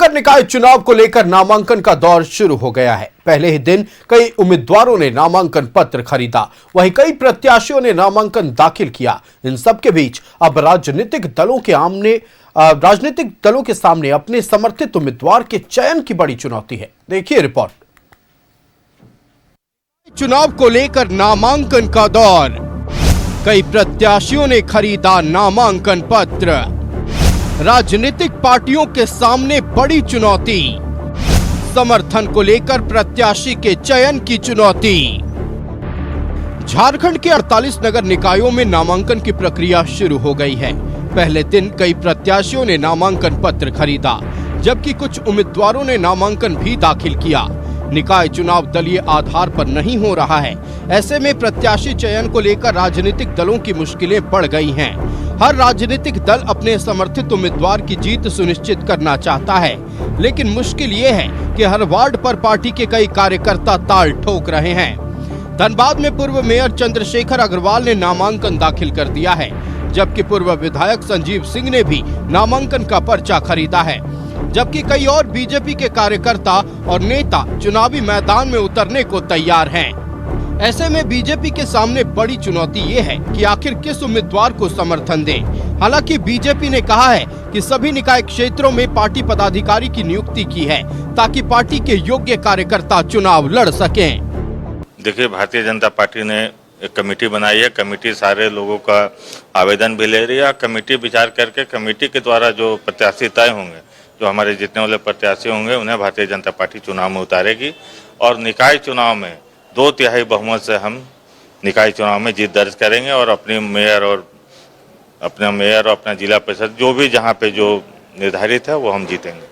नगर निकाय चुनाव को लेकर नामांकन का दौर शुरू हो गया है। पहले ही दिन कई उम्मीदवारों ने नामांकन पत्र खरीदा, वहीं कई प्रत्याशियों ने नामांकन दाखिल किया। इन सब के बीच अब राजनीतिक दलों के सामने अपने समर्थित उम्मीदवार के चयन की बड़ी चुनौती है। देखिए रिपोर्ट। चुनाव को लेकर नामांकन का दौर, कई प्रत्याशियों ने खरीदा नामांकन पत्र। राजनीतिक पार्टियों के सामने बड़ी चुनौती, समर्थन को लेकर प्रत्याशी के चयन की चुनौती। झारखंड के 48 नगर निकायों में नामांकन की प्रक्रिया शुरू हो गई है। पहले दिन कई प्रत्याशियों ने नामांकन पत्र खरीदा, जबकि कुछ उम्मीदवारों ने नामांकन भी दाखिल किया। निकाय चुनाव दलीय आधार पर नहीं हो रहा है, ऐसे में प्रत्याशी चयन को लेकर राजनीतिक दलों की मुश्किलें बढ़ गई हैं। हर राजनीतिक दल अपने समर्थित उम्मीदवार की जीत सुनिश्चित करना चाहता है, लेकिन मुश्किल ये है कि हर वार्ड पर पार्टी के कई कार्यकर्ता ताल ठोक रहे हैं। धनबाद में पूर्व मेयर चंद्रशेखर अग्रवाल ने नामांकन दाखिल कर दिया है, जबकि पूर्व विधायक संजीव सिंह ने भी नामांकन का पर्चा खरीदा है। जबकि कई और बीजेपी के कार्यकर्ता और नेता चुनावी मैदान में उतरने को तैयार हैं। ऐसे में बीजेपी के सामने बड़ी चुनौती ये है कि आखिर किस उम्मीदवार को समर्थन दें। हालांकि बीजेपी ने कहा है कि सभी निकाय क्षेत्रों में पार्टी पदाधिकारी की नियुक्ति की है, ताकि पार्टी के योग्य कार्यकर्ता चुनाव लड़ सकें। देखिए, भारतीय जनता पार्टी ने एक कमेटी बनाई है। कमेटी सारे लोगों का आवेदन भी ले रही है। कमेटी विचार करके कमेटी के द्वारा जो प्रत्याशी तय होंगे, जो हमारे जीतने वाले प्रत्याशी होंगे, उन्हें भारतीय जनता पार्टी चुनाव में उतारेगी और निकाय चुनाव में 2/3 बहुमत से हम निकाय चुनाव में जीत दर्ज करेंगे और अपने मेयर और अपना जिला परिषद जो भी जहां पे जो निर्धारित है वो हम जीतेंगे।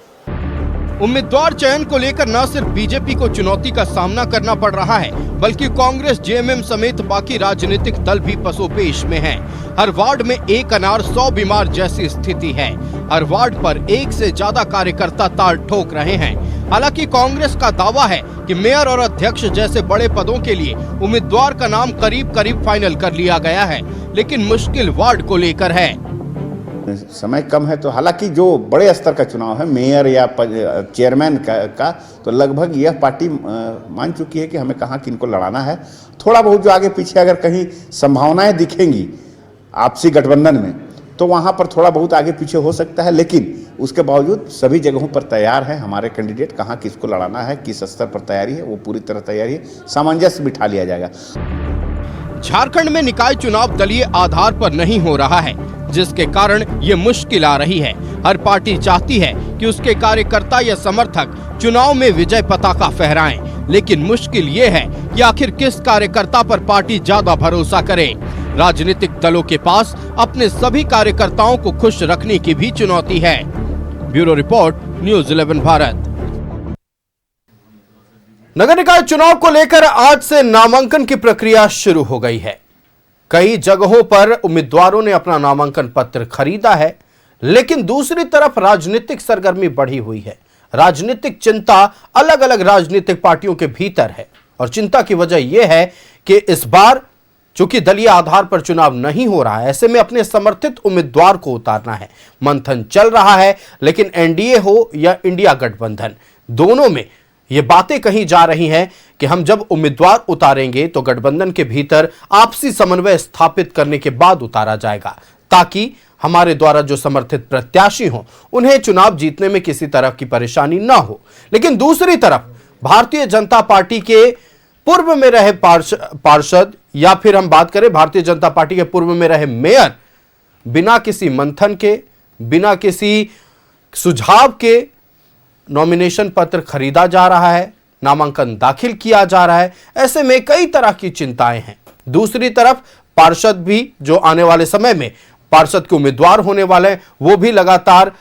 उम्मीदवार चयन को लेकर न सिर्फ बीजेपी को चुनौती का सामना करना पड़ रहा है, बल्कि कांग्रेस, जेएमएम समेत बाकी राजनीतिक दल भी पसोपेश में हैं। हर वार्ड में एक अनार 100 बीमार जैसी स्थिति है। हर वार्ड पर एक से ज्यादा कार्यकर्ता ताल ठोक रहे हैं। हालांकि कांग्रेस का दावा है कि मेयर और अध्यक्ष जैसे बड़े पदों के लिए उम्मीदवार का नाम करीब फाइनल कर लिया गया है, लेकिन मुश्किल वार्ड को लेकर है। समय कम है, तो हालांकि जो बड़े स्तर का चुनाव है मेयर या चेयरमैन का तो लगभग यह पार्टी मान चुकी है कि हमें कहाँ किनको लड़ाना है। थोड़ा बहुत जो आगे पीछे अगर कहीं संभावनाएं दिखेंगी आपसी गठबंधन में, तो वहाँ पर थोड़ा बहुत आगे पीछे हो सकता है, लेकिन उसके बावजूद सभी जगहों पर तैयार है हमारे कैंडिडेट। कहाँ किसको लड़ाना है, किस स्तर पर तैयारी है, वो पूरी तरह तैयारी है। सामंजस्य बिठा लिया जाएगा। झारखंड में निकाय चुनाव दलीय आधार पर नहीं हो रहा है, जिसके कारण ये मुश्किल आ रही है। हर पार्टी चाहती है कि उसके कार्यकर्ता या समर्थक चुनाव में विजय पताका फहराएं, लेकिन मुश्किल ये है कि आखिर किस कार्यकर्ता पर पार्टी ज्यादा भरोसा करे। राजनीतिक दलों के पास अपने सभी कार्यकर्ताओं को खुश रखने की भी चुनौती है। Bureau report, news 11 Bharat. नगर निकाय चुनाव को लेकर आज से नामांकन की प्रक्रिया शुरू हो गई है। कई जगहों पर उम्मीदवारों ने अपना नामांकन पत्र खरीदा है, लेकिन दूसरी तरफ राजनीतिक सरगर्मी बढ़ी हुई है। राजनीतिक चिंता अलग अलग राजनीतिक पार्टियों के भीतर है और चिंता की वजह यह है कि इस बार चूंकि दलीय आधार पर चुनाव नहीं हो रहा है, ऐसे में अपने समर्थित उम्मीदवार को उतारना है। मंथन चल रहा है, लेकिन एनडीए हो या इंडिया गठबंधन, दोनों में ये बातें कही जा रही हैं कि हम जब उम्मीदवार उतारेंगे तो गठबंधन के भीतर आपसी समन्वय स्थापित करने के बाद उतारा जाएगा, ताकि हमारे द्वारा जो समर्थित प्रत्याशी हों उन्हें चुनाव जीतने में किसी तरह की परेशानी ना हो। लेकिन दूसरी तरफ भारतीय जनता पार्टी के पूर्व में रहे पार्षद या फिर हम बात करें भारतीय जनता पार्टी के पूर्व में रहे मेयर, बिना किसी मंथन के, बिना किसी सुझाव के नॉमिनेशन पत्र खरीदा जा रहा है, नामांकन दाखिल किया जा रहा है। ऐसे में कई तरह की चिंताएं हैं। दूसरी तरफ पार्षद भी जो आने वाले समय में पार्षद के उम्मीदवार होने वाले हैं, वो भी लगातार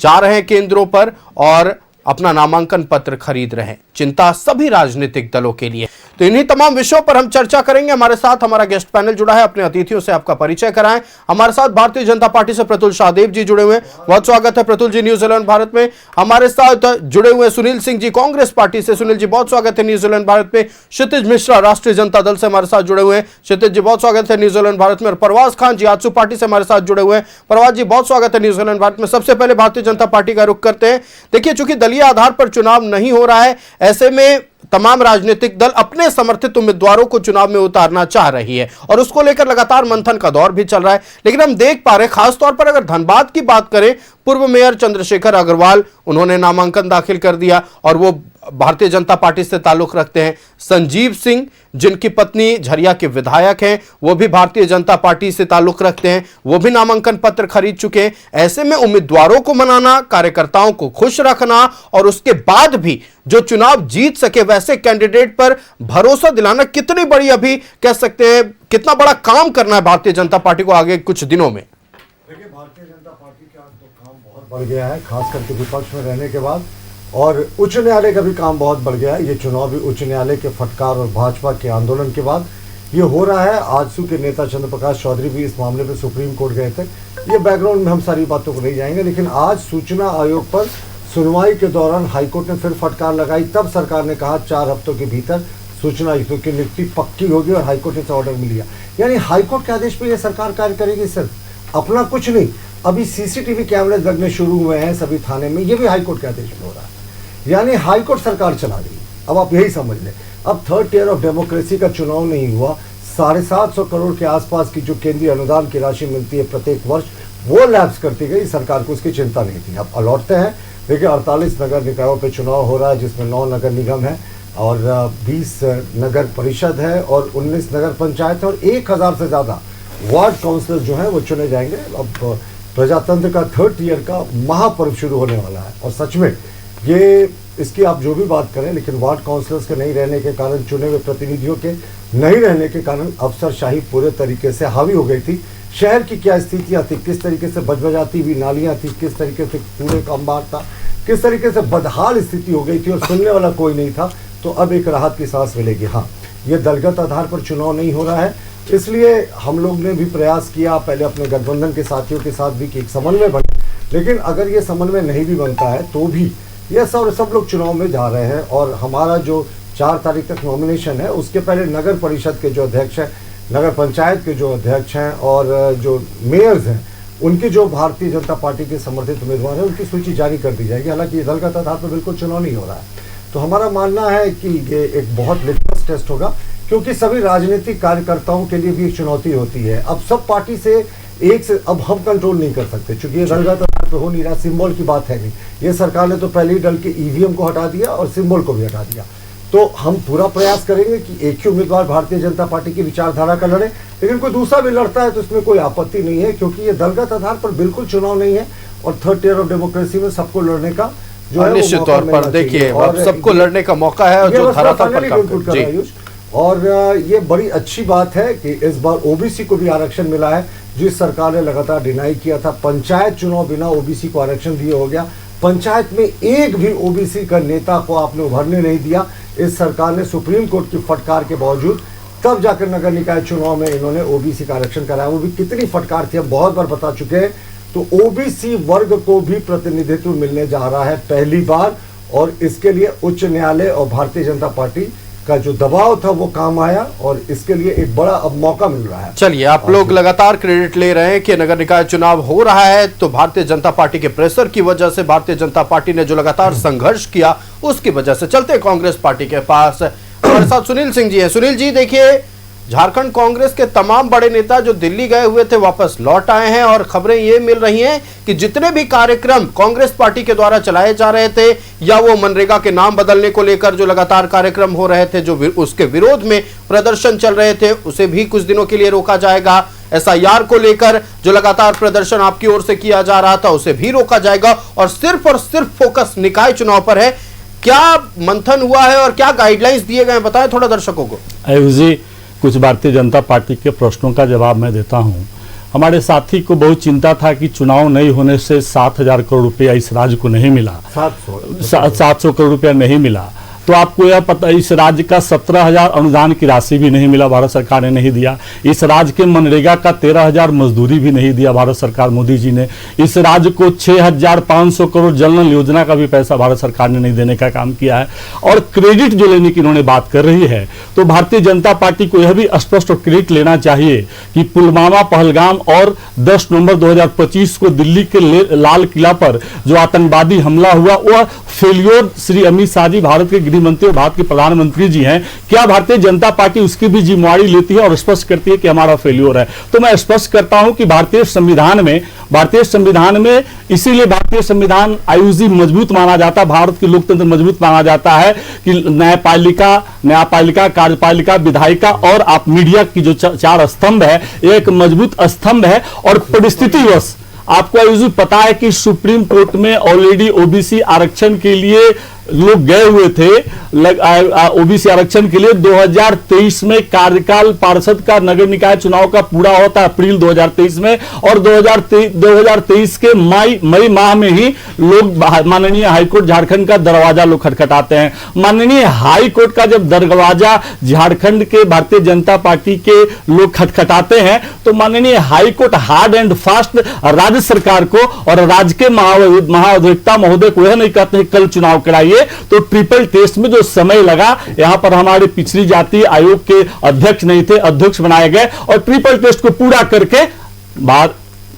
जा रहे हैं केंद्रों पर और अपना नामांकन पत्र खरीद रहे हैं। चिंता सभी राजनीतिक दलों के लिए। तो इन्हीं तमाम विषयों पर हम चर्चा करेंगे। हमारे साथ हमारा गेस्ट पैनल जुड़ा है, अपने अतिथियों से आपका परिचय कराएं। हमारे साथ भारतीय जनता पार्टी से प्रतुल शाहदेव जी जुड़े हुए हैं, बहुत स्वागत है प्रतुल जी न्यूजीलैंड भारत में। हमारे साथ जुड़े हुए सुनील सिंह जी कांग्रेस पार्टी से, सुनील जी बहुत स्वागत है न्यूजीलैंड भारत में। क्षितिज मिश्रा राष्ट्रीय जनता दल से हमारे साथ जुड़े हुए हैं, क्षितिज जी बहुत स्वागत है न्यूजीलैंड भारत में। और परवाज खान जी आजसू पार्टी से हमारे साथ जुड़े हुए हैं, परवाज जी बहुत स्वागत है न्यूजीलैंड भारत में। सबसे पहले भारतीय जनता पार्टी का रुख करते हैं। देखिए, चूंकि दलीय आधार पर चुनाव नहीं हो रहा है, ऐसे में तमाम राजनीतिक दल अपने समर्थित उम्मीदवारों को चुनाव में उतारना चाह रही है और उसको लेकर लगातार मंथन का दौर भी चल रहा है। लेकिन हम देख पा रहे हैं, खासतौर पर अगर धनबाद की बात करें, पूर्व मेयर चंद्रशेखर अग्रवाल उन्होंने नामांकन दाखिल कर दिया और वो भारतीय जनता पार्टी से ताल्लुक रखते हैं। संजीव सिंह जिनकी पत्नी झरिया के विधायक हैं, वो भी भारतीय जनता पार्टी से ताल्लुक रखते हैं, वो भी नामांकन पत्र खरीद चुके हैं। ऐसे में उम्मीदवारों को मनाना, कार्यकर्ताओं को खुश रखना और उसके बाद भी जो चुनाव जीत सके वैसे कैंडिडेट पर भरोसा दिलाना कितनी बड़ी, अभी कह सकते हैं कितना बड़ा काम करना है भारतीय जनता पार्टी को आगे कुछ दिनों में। देखिए, भारतीय जनता पार्टी का तो काम बहुत बढ़ गया है, खास करके विपक्ष में रहने के बाद, और उच्च न्यायालय का भी काम बहुत बढ़ गया है। ये चुनाव भी उच्च न्यायालय के फटकार और भाजपा के आंदोलन के बाद ये हो रहा है। आजसू के नेता चंद्र प्रकाश चौधरी भी इस मामले में सुप्रीम कोर्ट गए थे। ये बैकग्राउंड में हम सारी बातों को नहीं जाएंगे, लेकिन आज सूचना आयोग पर सुनवाई के दौरान हाईकोर्ट ने फिर फटकार लगाई। तब सरकार ने कहा 4 हफ्तों के भीतर सूचना आयुक्तों की नियुक्ति पक्की होगी और हाईकोर्ट ने इस ऑर्डर में लिया। यानी हाईकोर्ट के आदेश पर यह सरकार कार्य करेगी, सिर्फ अपना कुछ नहीं। अभी सीसीटीवी कैमरे लगने शुरू हुए हैं सभी थाने में, ये भी हाईकोर्ट के आदेश में हो रहा है। यानी हाईकोर्ट सरकार चला रही है। अब आप यही समझ लें, अब 3rd टियर ऑफ डेमोक्रेसी का चुनाव नहीं हुआ, 750 करोड़ के आसपास की जो केंद्रीय अनुदान की राशि मिलती है प्रत्येक वर्ष, वो लैप्स करती गई। सरकार को उसकी चिंता नहीं थी। अब लौटते हैं, देखिए 48 नगर निकायों पे चुनाव हो रहा है, जिसमें 9 नगर निगम है और 20 नगर परिषद है और 19 नगर पंचायत है और 1000 से ज़्यादा वार्ड काउंसिलर जो हैं वो चुने जाएंगे। अब प्रजातंत्र का 3rd टियर का महापर्व शुरू होने वाला है और सच में ये, इसकी आप जो भी बात करें, लेकिन वार्ड काउंसिलर्स के नहीं रहने के कारण, चुने हुए प्रतिनिधियों के नहीं रहने के कारण अफसरशाही पूरे तरीके से हावी हो गई थी। शहर की क्या स्थितियां थी, किस तरीके से बजबजाती हुई नालियां थी, किस तरीके से कूड़े का अंबार था, किस तरीके से बदहाल स्थिति हो गई थी और सुनने वाला कोई नहीं था। तो अब एक राहत की सांस मिलेगी। हाँ, ये दलगत आधार पर चुनाव नहीं हो रहा है, इसलिए हम लोग ने भी प्रयास किया पहले अपने गठबंधन के साथियों के साथ भी कि एक समन्वय बने। लेकिन अगर ये समन्वय नहीं भी बनता है तो भी ये सब लोग चुनाव में जा रहे हैं और हमारा जो 4 तारीख तक नॉमिनेशन है, उसके पहले नगर परिषद के जो अध्यक्ष हैं, नगर पंचायत के जो अध्यक्ष हैं और जो मेयर्स हैं, उनकी जो भारतीय जनता पार्टी के समर्थित उम्मीदवार हैं, उनकी सूची जारी कर दी जाएगी। हालांकि दलगत आधार पर बिल्कुल चुनाव नहीं हो रहा है। तो हमारा मानना है कि ये एक बहुत लिटमस टेस्ट होगा, क्योंकि सभी राजनीतिक कार्यकर्ताओं के लिए भी एक चुनौती होती है। अब सब पार्टी से एक से अब हम कंट्रोल नहीं कर सकते, क्योंकि ये दलगत आधार पर हो नहीं रहा, सिंबल की बात है नहीं। ये सरकार ने तो पहले ही दल के ईवीएम को हटा दिया और सिंबल को भी हटा दिया। तो हम पूरा प्रयास करेंगे कि एक ही उम्मीदवार भारतीय जनता पार्टी की विचारधारा का लड़े, लेकिन कोई दूसरा भी लड़ता है तो इसमें कोई आपत्ति नहीं है, क्योंकि ये दलगत आधार पर बिल्कुल चुनाव नहीं है और 3rd टियर ऑफ डेमोक्रेसी में सबको लड़ने का जो है निश्चित तौर पर देखिए अब सबको लड़ने का मौका है और जो धरातल पर काम कर रहा है। और ये बड़ी अच्छी बात है कि इस बार ओबीसी को भी आरक्षण मिला है, जिस सरकार ने लगातार डिनाई किया था। पंचायत चुनाव बिना ओबीसी को आरक्षण दिए हो गया, पंचायत में एक भी ओबीसी का नेता को आपने उभरने नहीं दिया। इस सरकार ने सुप्रीम कोर्ट की फटकार के बावजूद तब जाकर नगर निकाय चुनाव में इन्होंने ओबीसी का आरक्षण कराया। वो भी कितनी फटकार थी हम बहुत बार बता चुके हैं। तो ओबीसी वर्ग को भी प्रतिनिधित्व मिलने जा रहा है पहली बार, और इसके लिए उच्च न्यायालय और भारतीय जनता पार्टी का जो दबाव था वो काम आया और इसके लिए एक बड़ा अब मौका मिल रहा है। चलिए, आप लोग लगातार क्रेडिट ले रहे हैं कि नगर निकाय चुनाव हो रहा है तो भारतीय जनता पार्टी के प्रेशर की वजह से, भारतीय जनता पार्टी ने जो लगातार संघर्ष किया उसकी वजह से। चलते कांग्रेस पार्टी के पास, हमारे साथ सुनील सिंह जी हैं। सुनील जी, देखिए झारखंड कांग्रेस के तमाम बड़े नेता जो दिल्ली गए हुए थे वापस लौट आए हैं और खबरें ये मिल रही हैं कि जितने भी कार्यक्रम कांग्रेस पार्टी के द्वारा चलाए जा रहे थे या वो मनरेगा के नाम बदलने को लेकर जो लगातार कार्यक्रम हो रहे थे, जो उसके विरोध में प्रदर्शन चल रहे थे, उसे भी कुछ दिनों के लिए रोका जाएगा। एसआईआर को लेकर जो लगातार प्रदर्शन आपकी ओर से किया जा रहा था उसे भी रोका जाएगा और सिर्फ फोकस निकाय चुनाव पर है। क्या मंथन हुआ है और क्या गाइडलाइंस दिए गए हैं, बताएं थोड़ा दर्शकों को। कुछ भारतीय जनता पार्टी के प्रश्नों का जवाब मैं देता हूं। हमारे साथी को बहुत चिंता था कि चुनाव नहीं होने से 7,000 करोड़ रुपया इस राज्य को नहीं मिला, 700 करोड़ रुपया नहीं मिला। तो आपको यह पता, इस राज्य का 17,000 अनुदान की राशि भी नहीं मिला, भारत सरकार ने नहीं दिया। इस राज्य के मनरेगा का 13,000 मजदूरी भी नहीं दिया भारत सरकार मोदी जी ने। इस राज्य को 6,500 करोड़ जल नल योजना का भी पैसा भारत सरकार ने नहीं देने का काम किया है। और क्रेडिट जो लेने की इन्होंने बात कर रही है, तो भारतीय जनता पार्टी को यह भी स्पष्ट क्रेडिट लेना चाहिए कि पुलवामा, पहलगाम और 10 नवंबर 2025 को दिल्ली के लाल किला पर जो आतंकवादी हमला हुआ, वह फेलियर श्री अमित शाह जी, भारत के गृह मंत्री और भारत के प्रधानमंत्री जी हैं। क्या भारतीय जनता पार्टी उसकी भी जिम्मेवारी लेती है और स्पष्ट करती है कि हमारा फेलियर है? तो मैं स्पष्ट करता हूं कि भारतीय संविधान में इसीलिए भारतीय संविधान आयुषी मजबूत माना जाता है, भारत की लोकतंत्र मजबूत माना जाता है कि न्यायपालिका, कार्यपालिका, विधायिका और आप मीडिया की जो 4 स्तंभ है, एक मजबूत स्तंभ है। और परिस्थितिवश आपको आयुषी पता है कि सुप्रीम कोर्ट में ऑलरेडी ओबीसी आरक्षण के लिए लोग गए हुए थे। ओबीसी आरक्षण के लिए 2023 में कार्यकाल पार्षद का नगर निकाय चुनाव का पूरा होता है अप्रैल 2023 में, और 2023 के मई माह में ही लोग माननीय हाईकोर्ट झारखंड का दरवाजा लोग खटखटाते हैं। माननीय हाईकोर्ट का जब दरवाजा झारखंड के भारतीय जनता पार्टी के लोग खटखटाते हैं, तो माननीय हाईकोर्ट हार्ड एंड फास्ट राज्य सरकार को और राज्य के महाधिवक्ता महोदय को यह नहीं कहते हैं कल चुनाव कराइए। तो ट्रिपल टेस्ट में जो समय लगा, यहां पर हमारे पिछड़ी जाति आयोग के अध्यक्ष नहीं थे, अध्यक्ष बनाए गए और ट्रिपल टेस्ट को पूरा करके बाद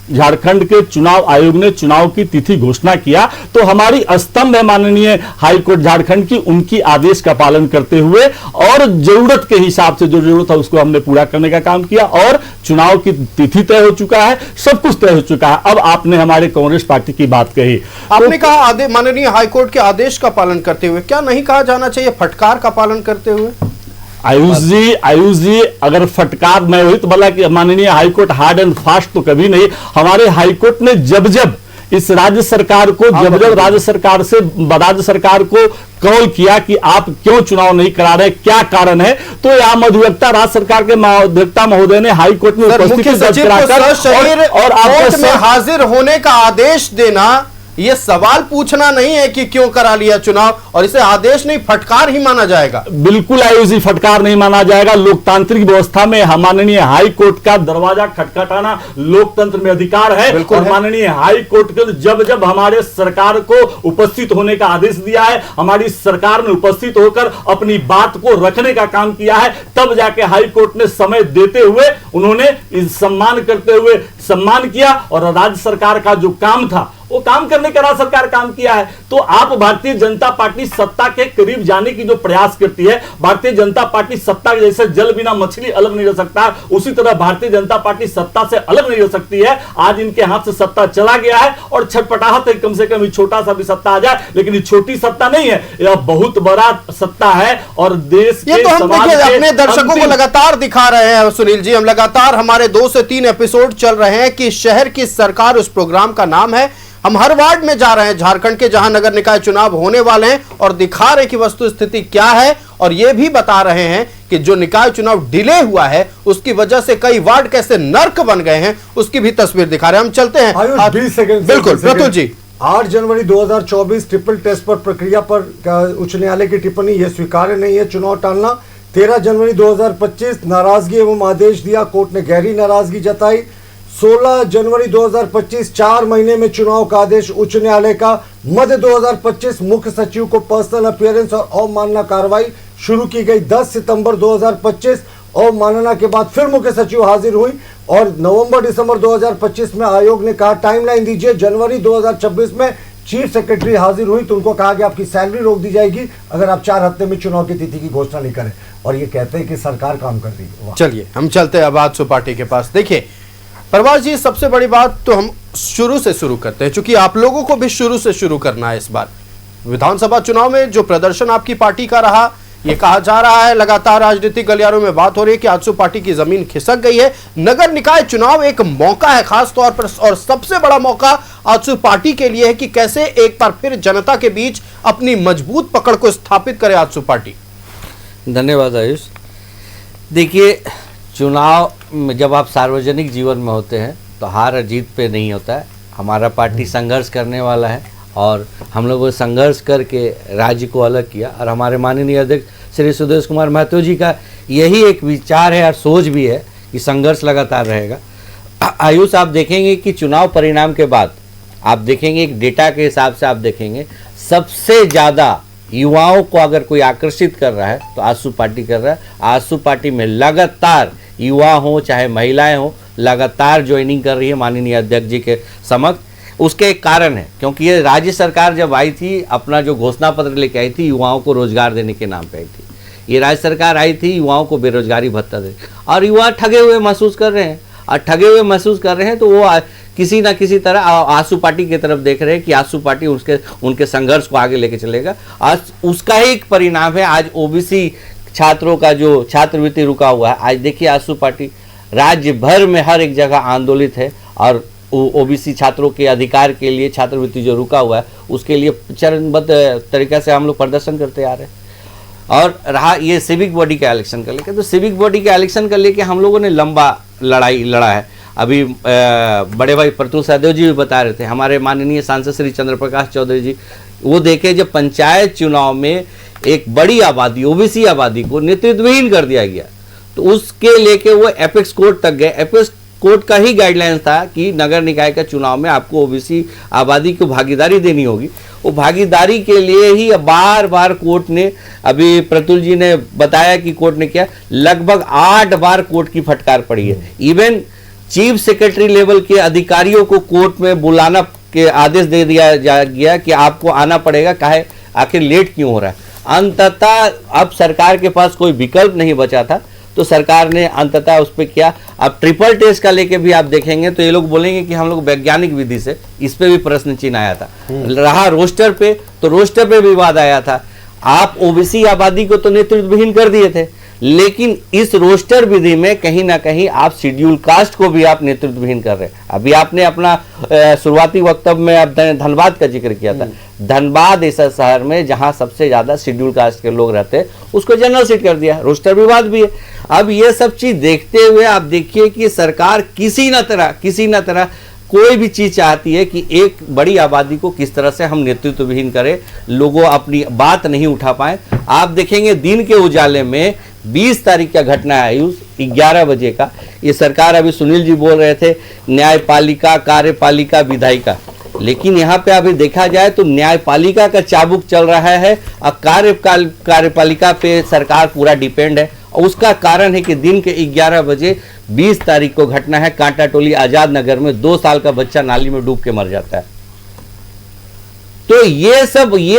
झारखंड के चुनाव आयोग ने चुनाव की तिथि घोषणा किया। तो हमारी स्तंभ है माननीय हाईकोर्ट झारखंड की, उनकी आदेश का पालन करते हुए और जरूरत के हिसाब से जो जरूरत है उसको हमने पूरा करने का काम किया और चुनाव की तिथि तय हो चुका है, सब कुछ तय हो चुका है। अब आपने हमारे कांग्रेस पार्टी की बात कही, आपने कहा माननीय हाईकोर्ट के आदेश का पालन करते हुए, क्या नहीं कहा जाना चाहिए फटकार का पालन करते हुए? आयुष जी अगर फटकार, मैं वही तो बोला कि माननीय हाईकोर्ट हार्ड एंड फास्ट तो कभी नहीं। हमारे हाईकोर्ट ने जब इस राज्य सरकार को राज्य सरकार को कॉल किया कि आप क्यों चुनाव नहीं करा रहे, क्या कारण है, तो यह मध्यवर्ती राज्य सरकार के महाधिवक्ता महोदय ने हाईकोर्ट में उपस्थिति दर्ज कराकर और कोर्ट में हाजिर होने का आदेश देना, ये सवाल पूछना नहीं है कि क्यों करा लिया चुनाव, और इसे आदेश नहीं फटकार ही माना जाएगा। बिल्कुल आयुषी फटकार नहीं माना जाएगा। लोकतांत्रिक व्यवस्था में माननीय हाई कोर्ट का दरवाजा खटखटाना लोकतंत्र में अधिकार है। और माननीय हाई कोर्ट के जब हमारे सरकार को उपस्थित होने का आदेश दिया है, हमारी सरकार ने उपस्थित होकर अपनी बात को रखने का काम किया है, तब जाके हाई कोर्ट ने समय देते हुए उन्होंने सम्मान करते हुए सम्मान किया और राज्य सरकार का जो काम था वो काम करने का राज्य सरकार काम किया है। तो आप भारतीय जनता पार्टी सत्ता के करीब जाने की जो प्रयास करती है, भारतीय जनता पार्टी सत्ता जैसे जल बिना मछली अलग नहीं रह सकता, उसी तरह भारतीय जनता पार्टी सत्ता से अलग नहीं रह सकती है। आज इनके हाथ से सत्ता चला गया है और छटपटाहट है कम से कम छोटा सा भी सत्ता आ जाए, लेकिन ये छोटी सत्ता नहीं है, यह बहुत बड़ा सत्ता है। और देश के तो हम अपने दर्शकों को लगातार दिखा रहे हैं सुनील जी, हम लगातार हमारे 2 से 3 एपिसोड चल रहे हैं कि शहर की सरकार उस प्रोग्राम का नाम है। हम हर वार्ड में जा रहे हैं झारखंड के, जहां नगर निकाय चुनाव होने वाले हैं, और दिखा रहे कि वस्तु स्थिति क्या है, और यह भी बता रहे हैं कि जो निकाय चुनाव डिले हुआ है उसकी वजह से कई वार्ड कैसे नर्क बन गए हैं, उसकी भी तस्वीर दिखा रहे हैं। हम चलते हैं 20 सेकंड, बिल्कुल प्रतुल जी। 8 जनवरी 2024 ट्रिपल टेस्ट पर प्रक्रिया पर उच्च न्यायालय की टिप्पणी, यह स्वीकार्य नहीं है, चुनाव टालना। 13 जनवरी 2025 नाराजगी एवं आदेश दिया, कोर्ट ने गहरी नाराजगी जताई। 16 जनवरी 2025 4 महीने में चुनाव का आदेश उच्च न्यायालय का। मध्य 2025 मुख्य सचिव को पर्सनल अपीयरेंस और अवमानना कार्रवाई शुरू की गई। 10 सितंबर 2025 अवमानना के बाद फिर मुख्य सचिव हाजिर हुई और नवंबर दिसंबर 2025 में आयोग ने कहा टाइमलाइन दीजिए। जनवरी 2026 में चीफ सेक्रेटरी हाजिर हुई तो उनको कहा कि आपकी सैलरी रोक दी जाएगी अगर आप 4 हफ्ते में चुनाव की तिथि की घोषणा नहीं करें, और ये कहते हैं कि सरकार काम कर रही है। चलिए हम चलते हैं अब आजसू पार्टी के पास। देखिए प्रभाष जी, सबसे बड़ी बात तो हम शुरू से शुरू करते हैं, क्योंकि आप लोगों को भी शुरू से शुरू करना है। इस बार विधानसभा चुनाव में जो प्रदर्शन आपकी पार्टी का रहा, ये कहा जा रहा है, लगातार राजनीतिक गलियारों में बात हो रही है कि आजसू पार्टी की जमीन खिसक गई है। नगर निकाय चुनाव एक मौका है खास तौर पर, और सबसे बड़ा मौका आजसू पार्टी के लिए है कि कैसे एक बार फिर जनता के बीच अपनी मजबूत पकड़ को स्थापित करे आजसू पार्टी। धन्यवाद आयुष। देखिए, चुनाव में जब आप सार्वजनिक जीवन में होते हैं तो हार और जीत पे नहीं होता है। हमारा पार्टी संघर्ष करने वाला है और हम लोगों ने संघर्ष करके राज्य को अलग किया। और हमारे माननीय अध्यक्ष श्री सुदेश कुमार महतो जी का यही एक विचार है और सोच भी है कि संघर्ष लगातार रहेगा। आयुष, आप देखेंगे कि चुनाव परिणाम के बाद आप देखेंगे एक डेटा के हिसाब से आप देखेंगे सबसे ज़्यादा युवाओं को अगर कोई आकर्षित कर रहा है तो आजसू पार्टी कर रहा है। आजसू पार्टी में लगातार युवा हो चाहे महिलाएं हो लगातार ज्वाइनिंग कर रही है माननीय अध्यक्ष जी के समक्ष। उसके एक कारण है क्योंकि ये राज्य सरकार जब आई थी अपना जो घोषणा पत्र लेके आई थी युवाओं को रोजगार देने के नाम पे आई थी। ये राज्य सरकार आई थी युवाओं को बेरोजगारी भत्ता दे और युवा ठगे हुए महसूस कर रहे हैं। और ठगे हुए महसूस कर रहे हैं तो वो किसी ना किसी तरह आजसू पार्टी की तरफ देख रहे हैं कि आजसू पार्टी उनके संघर्ष को आगे लेके चलेगा। आज उसका ही एक परिणाम है आज ओबीसी छात्रों का जो छात्रवृत्ति रुका हुआ है। आज देखिए आजसू पार्टी राज्य भर में हर एक जगह आंदोलित है और ओबीसी छात्रों के अधिकार के लिए छात्रवृत्ति जो रुका हुआ है उसके लिए चरणबद्ध तरीका से हम लोग प्रदर्शन करते आ रहे हैं। और रहा ये सिविक बॉडी का इलेक्शन का लेके, तो सिविक बॉडी का इलेक्शन का लेके हम लोगों ने लंबा लड़ाई लड़ा है। अभी बड़े भाई प्रतुल सहदेव जी भी बता रहे थे, हमारे माननीय सांसद श्री चंद्र प्रकाश चौधरी जी, वो देखे जब पंचायत चुनाव में एक बड़ी आबादी ओबीसी आबादी को नेतृत्वहीन कर दिया गया तो उसके लेके वो एपेक्स कोर्ट तक गए। एपेक्स कोर्ट का ही गाइडलाइंस था कि नगर निकाय का चुनाव में आपको ओबीसी आबादी को भागीदारी देनी होगी। वो भागीदारी के लिए ही बार बार कोर्ट ने, अभी प्रतुल जी ने बताया कि कोर्ट ने क्या लगभग 8 बार कोर्ट की फटकार पड़ी है। इवन चीफ सेक्रेटरी लेवल के अधिकारियों को कोर्ट में बुलाना के आदेश दे दिया गया कि आपको आना पड़ेगा, काहे आखिर लेट क्यों हो रहा है। अंततः अब सरकार के पास कोई विकल्प नहीं बचा था तो सरकार ने अंततः उस पर किया। अब ट्रिपल टेस्ट का लेके भी आप देखेंगे तो ये लोग बोलेंगे कि हम लोग वैज्ञानिक विधि से, इस पे भी प्रश्न चिन्ह आया था। रहा रोस्टर पे, तो रोस्टर पे विवाद आया था। आप ओबीसी आबादी को तो नेतृत्वहीन कर दिए थे, लेकिन इस रोस्टर विधि में कहीं ना कहीं आप शेड्यूल कास्ट को भी आप नेतृत्वहीन कर रहे हैं। अभी आपने अपना शुरुआती वक्तव्य में आप धनबाद का जिक्र किया था। धनबाद ऐसा शहर में जहां सबसे ज्यादा शेड्यूल कास्ट के लोग रहते हैं उसको जनरल सीट कर दिया, रोस्टर विवाद भी है। अब ये सब चीज देखते हुए आप देखिए कि सरकार किसी न तरह कोई भी चीज चाहती है कि एक बड़ी आबादी को किस तरह से हम नेतृत्वहीन करें, लोगों अपनी बात नहीं उठा पाए। आप देखेंगे दिन के उजाले में 20 तारीख का घटना है आयुष 11 बजे का। ये सरकार, अभी सुनील जी बोल रहे थे न्यायपालिका, कार्यपालिका, विधायिका, लेकिन यहाँ पे अभी देखा जाए तो न्यायपालिका का चाबुक चल रहा है और कार्यपालिका पे सरकार पूरा डिपेंड है। और उसका कारण है कि दिन के 11 बजे 20 तारीख को घटना है कांटा टोली आजाद नगर में 2 साल का बच्चा नाली में डूब के मर जाता है। तो ये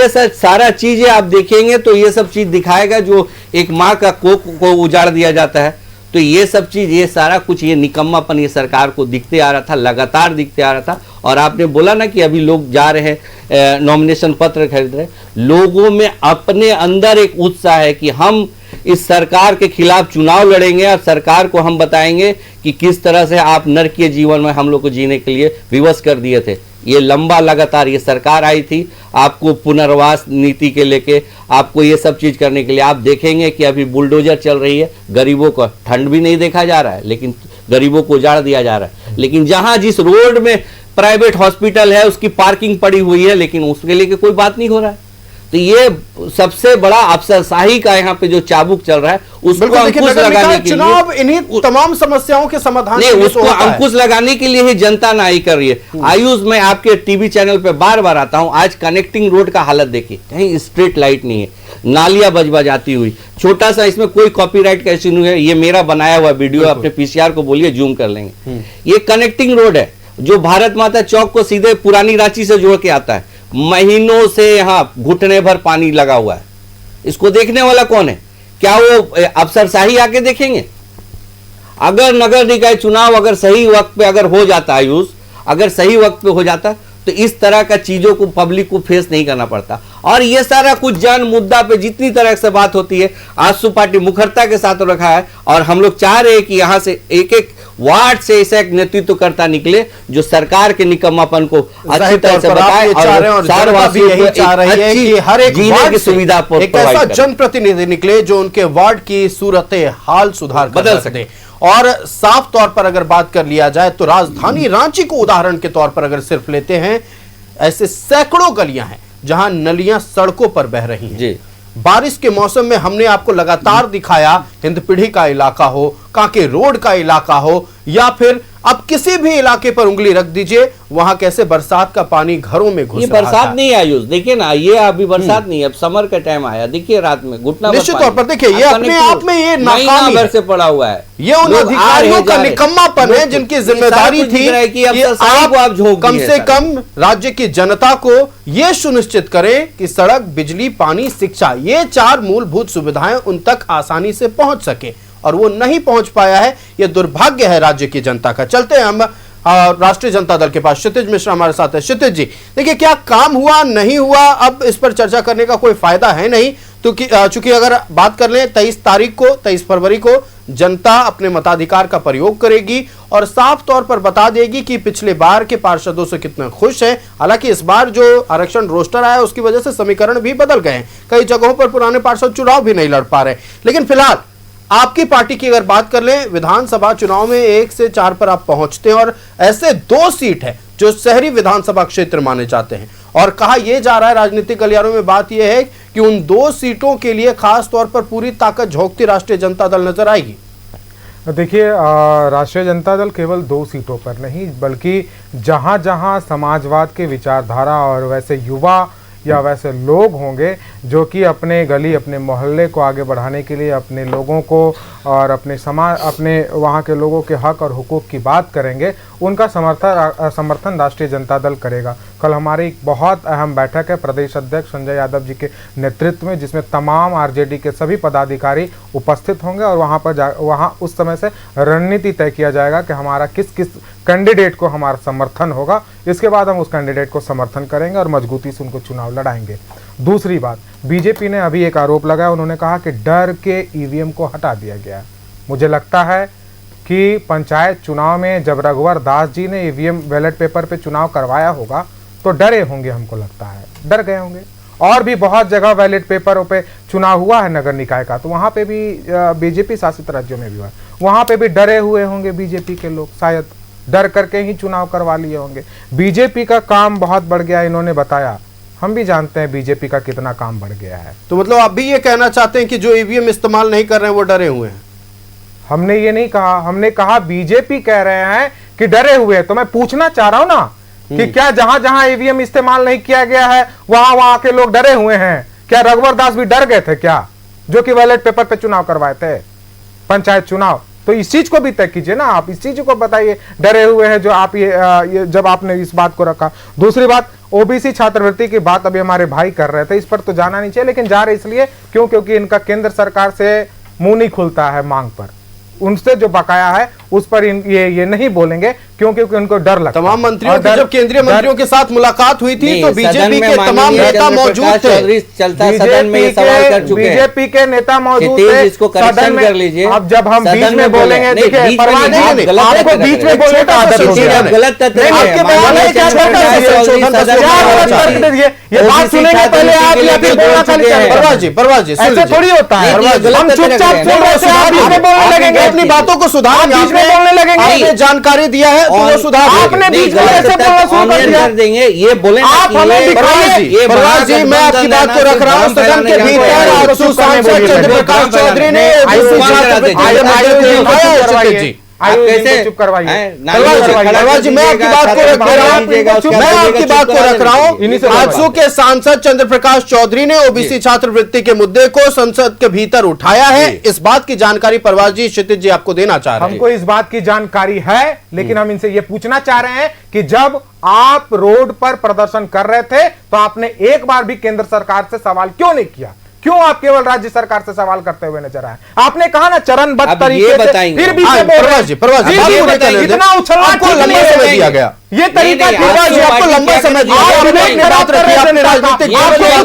सब सारा चीजें आप देखेंगे तो ये सब चीज दिखाएगा जो एक माँ का कोख को उजाड़ दिया जाता है। तो ये सब चीज, ये सारा कुछ, ये निकम्मापन ये सरकार को दिखते आ रहा था, लगातार दिखते आ रहा था। और आपने बोला ना कि अभी लोग जा रहे हैं नॉमिनेशन पत्र खरीद रहे, लोगों में अपने अंदर एक उत्साह है कि हम इस सरकार के खिलाफ चुनाव लड़ेंगे और सरकार को हम बताएंगे कि किस तरह से आप नरकीय जीवन में हम लोग को जीने के लिए विवश कर दिए थे। ये लंबा लगातार ये सरकार आई थी आपको पुनर्वास नीति के लेके, आपको ये सब चीज करने के लिए। आप देखेंगे कि अभी बुलडोजर चल रही है, गरीबों को ठंड भी नहीं देखा जा रहा है लेकिन गरीबों को उजाड़ दिया जा रहा है। लेकिन जहां जिस रोड में प्राइवेट हॉस्पिटल है उसकी पार्किंग पड़ी हुई है लेकिन उसके लिए कोई बात नहीं हो रहा है। तो ये सबसे बड़ा अफसरशाही का यहाँ पे जो चाबुक चल रहा है उसको अंकुश लगाने के चुनाव इन्हीं तमाम समस्याओं के समाधान नहीं, उसको अंकुश लगाने के लिए ही जनता नाई कर रही है। आयुष, मैं आपके टीवी चैनल पे बार बार आता हूँ, आज कनेक्टिंग रोड का हालत देखिए, कहीं स्ट्रीट लाइट नहीं है, नालियां बजबजाती हुई, छोटा सा, इसमें कोई कॉपीराइट का इश्यू नहीं है, ये मेरा बनाया हुआ वीडियो, अपने पीसीआर को बोलिए जूम कर लेंगे। ये कनेक्टिंग रोड है जो भारत माता चौक को सीधे पुरानी रांची से जोड़ के आता है। महीनों से यहाँ घुटने भर पानी लगा हुआ है। इसको देखने वाला कौन है? क्या वो अफसरशाही आके देखेंगे? अगर नगर निकाय चुनाव अगर सही वक्त पे अगर हो जाता आयुष, अगर सही वक्त पे हो जाता तो इस तरह का चीजों को पब्लिक को फेस नहीं करना पड़ता। और ये सारा कुछ जन मुद्दा पे जितनी तरह से बात होती है आजसू पार्टी मुखरता के साथ रखा है। और हम लोग चाह रहे हैं कि यहाँ से एक एक वार्ड से ऐसा एक नेतृत्वकर्ता निकले जो सरकार के निकम्मापन को अच्छी तरह से बताए और शहरवासियों को चाह रही है कि हर एक जीने की सुविधा एक ऐसा जनप्रतिनिधि निकले जो उनके वार्ड की सूरत हाल सुधार बदल सके। और साफ तौर पर अगर बात कर लिया जाए तो राजधानी रांची को उदाहरण के तौर पर अगर सिर्फ लेते हैं, ऐसे सैकड़ों गलियां हैं जहां नलियां सड़कों पर बह रही हैं। जी। बारिश के मौसम में हमने आपको लगातार दिखाया, हिंदपीढ़ी का इलाका हो, कांके रोड का इलाका हो, या फिर अब किसी भी इलाके पर उंगली रख दीजिए, वहां कैसे बरसात का पानी घरों में घुस ये रहा बरसात था। नहीं है आयुष, देखिए ना, ये अभी बरसात नहीं है, अब समर का टाइम आया, देखिए रात में घुटना निश्चित तौर पर देखिए, ये अपने आप में ये नाकामी भर है। से पड़ा हुआ है। ये उन लोग आ अधिकारियों रहे, का जा रहे। निकम्मापन है लोग- जिनकी ये जिम्मेदारी सारा कुछ थी दिख रहा है कि अब कि तो सड़क को आप झोंक कम दिए से सर। कम राज्य की जनता को यह सुनिश्चित करें कि सड़क, बिजली, पानी, शिक्षा, ये 4 मूलभूत सुविधाएं उन तक आसानी से पहुंच सके, और वो नहीं पहुंच पाया है। यह दुर्भाग्य है राज्य की जनता का। चलते हैं हम राष्ट्रीय जनता दल के पास। क्षितिज मिश्रा हमारे साथ है। क्षितिज जी, देखिए, क्या काम हुआ, नहीं हुआ, अब इस पर चर्चा करने का कोई फायदा है नहीं, तो चूंकि अगर बात कर लें 23 फरवरी को जनता अपने मताधिकार का प्रयोग करेगी और साफ तौर पर बता देगी कि पिछले बार के पार्षदों से कितना खुश है। हालांकि इस बार जो आरक्षण रोस्टर आया उसकी वजह से समीकरण भी बदल गए हैं, कई जगहों पर पुराने पार्षद चुनाव भी नहीं लड़ पा रहे। लेकिन फिलहाल आपकी पार्टी की अगर बात कर लें, विधानसभा चुनाव में 1 से 4 पर आप पहुंचते हैं, और ऐसे 2 सीट है जो शहरी विधानसभा क्षेत्र माने जाते हैं, और कहा यह जा रहा है राजनीतिक गलियारों में, बात यह है कि उन 2 सीटों के लिए खास तौर पर पूरी ताकत झोंकती राष्ट्रीय जनता दल नजर आएगी। देखिए, राष्ट्रीय जनता दल केवल 2 सीटों पर नहीं, बल्कि जहां जहां समाजवाद के विचारधारा और वैसे युवा या वैसे लोग होंगे जो कि अपने गली, अपने मोहल्ले को आगे बढ़ाने के लिए, अपने लोगों को और अपने समाज, अपने वहाँ के लोगों के हक और हुकूक की बात करेंगे, उनका समर्थन राष्ट्रीय जनता दल करेगा। कल हमारी एक बहुत अहम बैठक है प्रदेश अध्यक्ष संजय यादव जी के नेतृत्व में, जिसमें तमाम आरजेडी के सभी पदाधिकारी उपस्थित होंगे, और वहाँ उस समय से रणनीति तय किया जाएगा कि हमारा किस किस कैंडिडेट को हमारा समर्थन होगा। इसके बाद हम उस कैंडिडेट को समर्थन करेंगे और मजबूती से उनको चुनाव लड़ाएंगे। दूसरी बात, बीजेपी ने अभी एक आरोप लगाया, उन्होंने कहा कि डर के ईवीएम को हटा दिया गया। मुझे लगता है कि पंचायत चुनाव में जब रघुवर दास जी ने ईवीएम बैलेट पेपर पे चुनाव करवाया होगा तो डरे होंगे, हमको लगता है डर गए होंगे। और भी बहुत जगह बैलेट पेपरों पे चुनाव हुआ है नगर निकाय का, तो वहाँ पे भी बीजेपी शासित राज्यों में भी हुआ, वहाँ पे भी डरे हुए होंगे बीजेपी के लोग, शायद डर करके ही चुनाव करवा लिए होंगे। बीजेपी का काम बहुत बढ़ गया, इन्होंने बताया, हम भी जानते हैं बीजेपी का कितना काम बढ़ गया है। तो मतलब आप भी ये कहना चाहते हैं कि जो ईवीएम इस्तेमाल नहीं कर रहे हैं वो डरे हुए हैं? हमने ये नहीं कहा, हमने कहा बीजेपी कह रहे हैं कि डरे हुए हैं। तो मैं पूछना चाह रहा हूं ना कि क्या जहां जहां ईवीएम इस्तेमाल नहीं किया गया है वहां के लोग डरे हुए हैं? क्या रघुवर दास भी डर गए थे क्या, जो कि बैलेट पेपर पे चुनाव करवाए थे, पंचायत चुनाव? तो इस चीज को भी तय कीजिए ना, आप इस चीज को बताइए, डरे हुए हैं जो आप ये जब आपने इस बात को रखा। दूसरी बात, ओबीसी छात्रवृत्ति की बात अभी हमारे भाई कर रहे थे, इस पर तो जाना नहीं चाहिए, लेकिन जा रहे इसलिए क्योंकि इनका केंद्र सरकार से मुंह नहीं खुलता है मांग पर, उनसे जो बकाया है उस पर ये नहीं बोलेंगे क्योंकि उनको डर लगता है। तमाम मंत्रियों की जब केंद्रीय मंत्रियों के साथ मुलाकात हुई थी तो बीजेपी के तमाम नेता मौजूद थे, चलता सदन में ये सवाल कर चुके हैं, बीजेपी के नेता मौजूद थे, इसको करेक्शन कर लीजिए। अब जब हम बीच में बोलेंगे, देखिए आपको बीच में बोलने का आदत हो गया है, गलत तथ्य ये बात सुनेंगे पहले आप या फिर बोलना खाली करेंगे? परवाज जी ऐसे थोड़ी होता है, हम चुपचाप सुन रहे थे, आप बीच में बोलने लगेंगे, अपनी बातों को सुधार, बीच में बोलने लगेंगे, जानकारी दिया है तो वो सुधार, आपने बीच में ऐसे बोलना शुरू कर दिया, देंगे ये बोले आप हमें दिखाइए। परवाज जी, मैं आपकी बात को रख रहा हूँ सदन के भीतर। आजसू सांसद चंद्र प्रकाश चौधरी ने चुप करवाइए। परवाज जी, मैं आपकी बात को रख रहा हूँ। आजसू के सांसद चंद्र प्रकाश चौधरी ने ओबीसी छात्रवृत्ति के मुद्दे को संसद के भीतर उठाया है, इस बात की जानकारी परवाज जी, क्षितिज जी आपको देना चाह रहे हैं। हमको इस बात की जानकारी है, लेकिन हम इनसे ये पूछना चाह रहे हैं कि जब आप रोड पर प्रदर्शन कर रहे थे तो आपने एक बार भी केंद्र सरकार से सवाल क्यों नहीं किया? क्यों आप केवल राज्य सरकार से सवाल करते हुए नजर आए? आपने कहा ना चरणबद्ध तरीके से, फिर भी इतना उछलना लंबा समय दिया गया, ये तरीका आपको लंबा समय दिया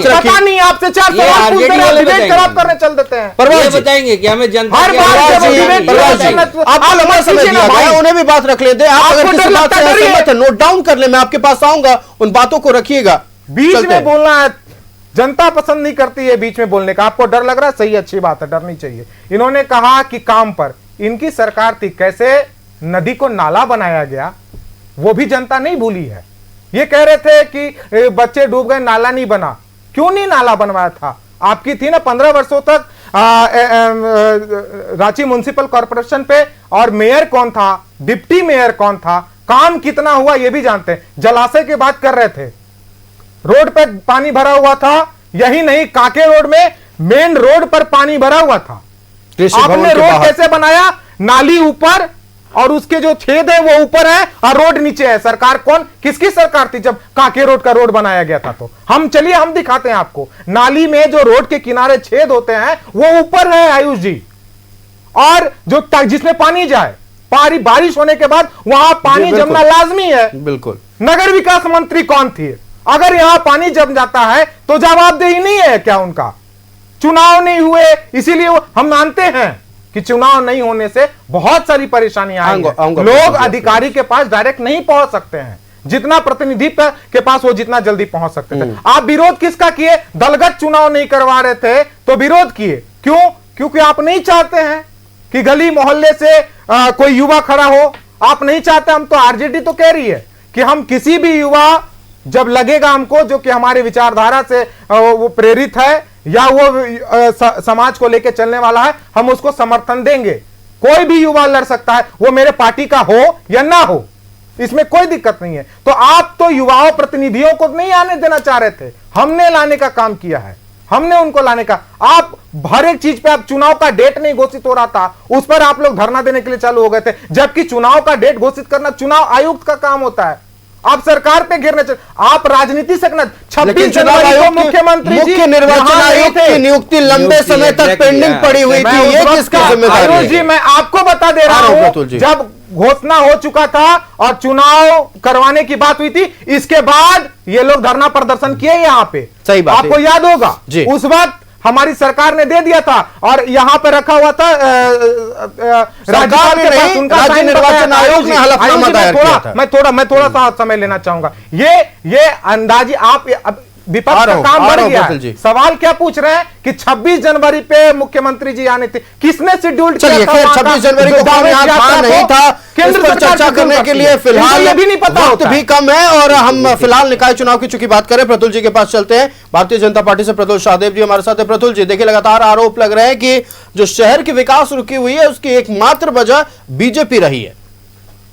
पता नहीं, आपसे 4 सवाल पूछ रहे हैं, डिबेट खराब करने चल देते हैं। ये बताएंगे कि हमें जनता हर बार आपको लंबा समय दिया गया, उन्हें भी बात रख लेते हैं। आप अगर किसी बात से असहमत हैं नोट डाउन कर ले, मैं आपके पास आऊंगा, उन बातों को रखिएगा। बीच में बोलना है, जनता पसंद नहीं करती है बीच में बोलने का, आपको डर लग रहा है, सही अच्छी बात है, डरनी चाहिए। इन्होंने कहा कि काम पर इनकी सरकार थी, कैसे नदी को नाला बनाया गया वो भी जनता नहीं भूली है, ये कह रहे थे कि बच्चे डूब गए, नाला नहीं बना। क्यों नहीं नाला बनवाया था? आपकी थी ना 15 वर्षों तक रांची म्युनिसिपल कॉर्पोरेशन पे, और मेयर कौन था, डिप्टी मेयर कौन था, काम कितना हुआ ये भी जानते हैं। जलाशय की बात कर रहे थे, रोड पे पानी भरा हुआ था। यही नहीं, कांके रोड में मेन रोड पर पानी भरा हुआ था। आपने रोड कैसे बनाया? नाली ऊपर और उसके जो छेद है वो ऊपर है और रोड नीचे है। सरकार कौन, किसकी सरकार थी जब कांके रोड का रोड बनाया गया था? तो हम चलिए हम दिखाते हैं आपको। नाली में जो रोड के किनारे छेद होते हैं वो ऊपर है आयुष जी, और जो जिसमें पानी जाए, बारिश होने के बाद वहां पानी जमना लाजमी है। बिल्कुल। नगर विकास मंत्री कौन थी? अगर यहां पानी जम जाता है तो जवाबदेही नहीं है क्या उनका? चुनाव नहीं हुए, इसीलिए हम मानते हैं कि चुनाव नहीं होने से बहुत सारी परेशानियां आई हैं। लोग अधिकारी के पास डायरेक्ट नहीं पहुंच सकते हैं, जितना प्रतिनिधि के पास वो जितना जल्दी पहुंच सकते थे। आप विरोध किसका किए? दलगत चुनाव नहीं करवा रहे थे तो विरोध किए। क्यों? क्योंकि आप नहीं चाहते हैं कि गली मोहल्ले से कोई युवा खड़ा हो। आप नहीं चाहते। हम तो आरजेडी तो कह रही है कि हम किसी भी युवा जब लगेगा हमको जो कि हमारे विचारधारा से वो प्रेरित है या वो समाज को लेकर चलने वाला है, हम उसको समर्थन देंगे। कोई भी युवा लड़ सकता है, वो मेरे पार्टी का हो या ना हो, इसमें कोई दिक्कत नहीं है। तो आप तो युवाओं प्रतिनिधियों को नहीं आने देना चाह रहे थे, हमने लाने का काम किया है, हमने उनको लाने का। आप हर एक चीज पे, आप चुनाव का डेट नहीं घोषित हो रहा था उस पर आप लोग धरना देने के लिए चालू हो गए थे, जबकि चुनाव का डेट घोषित करना चुनाव आयुक्त का काम होता है। आप सरकार पे गिरने चल, आप राजनीति से 26 जनवरी को मुख्यमंत्री जी, मुख्य निर्वाचन आयुक्त की नियुक्ति लंबे समय तक पेंडिंग पड़ी हुई थी। ये किसकी जिम्मेदारी है? आयुष जी, मैं आपको बता दे रहा हूं, जब घोषणा हो चुका था और चुनाव करवाने की बात हुई थी, इसके बाद ये लोग धरना प्रदर्शन किए यहाँ पे। सही बात, आपको याद होगा उस वक्त हमारी सरकार ने दे दिया था और यहां पे रखा हुआ था सरकार ने नहीं, राज्य निर्वाचन आयोग ने हलफनामा दायर किया था। मैं थोड़ा सा समय लेना चाहूंगा। ये अंदाजी आप विपक्ष का काम बढ़ गया है। सवाल क्या पूछ रहे हैं कि 26 जनवरी पे मुख्यमंत्री जी आने थे, किसने शेड्यूल किया था? 26 जनवरी को कौन यहाँ था नहीं था, इस पर चर्चा करने के लिए फिलहाल भी नहीं पता, वक्त भी कम है और हम फिलहाल निकाय चुनाव की चूंकि बात करें, प्रतुल जी के पास चलते हैं। भारतीय जनता पार्टी से प्रतुल शाहदेव जी हमारे साथ है। प्रतुल जी, देखिए लगातार आरोप लग रहे हैं कि जो शहर की विकास रुकी हुई है उसकी एकमात्र वजह बीजेपी रही है।